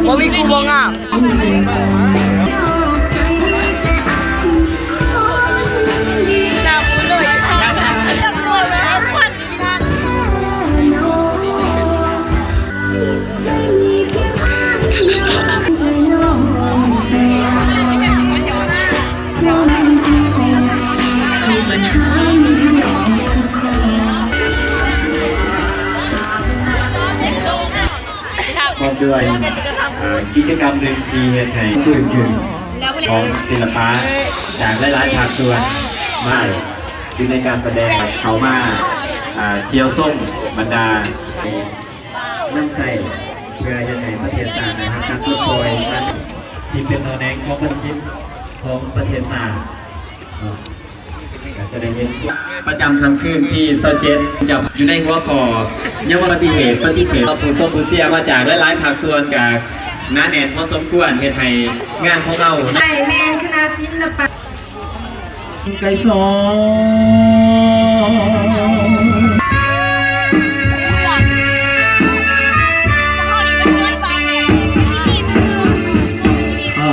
บ่มีกูบ่งามพร้อมด้วยกิจกรรมหนึ่งที่เฮ็ดให้ฟื้นขึ้นของศิลปะจากหลายๆภาคส่วนมาอยู่ในการแสดงเขามาเที่ยวส้มบรรดาน้ำใสเพื่อจะให้ประเทศชาตินะครับการปลดปล่อยที่เป็นนอแดงของประเทศจะได้เห็นประจำคำคืนที่โซเจ็ตจะอยู่ในหัวข้อยังว่าปฏิเหตุปฏิเสธผู้ส้มผู้เสียมาจากหลายๆภาคส่วนกับงานแอนพอสมควรเหตุให้งานของเราไก่แมนคณะศิลปะไก่สอง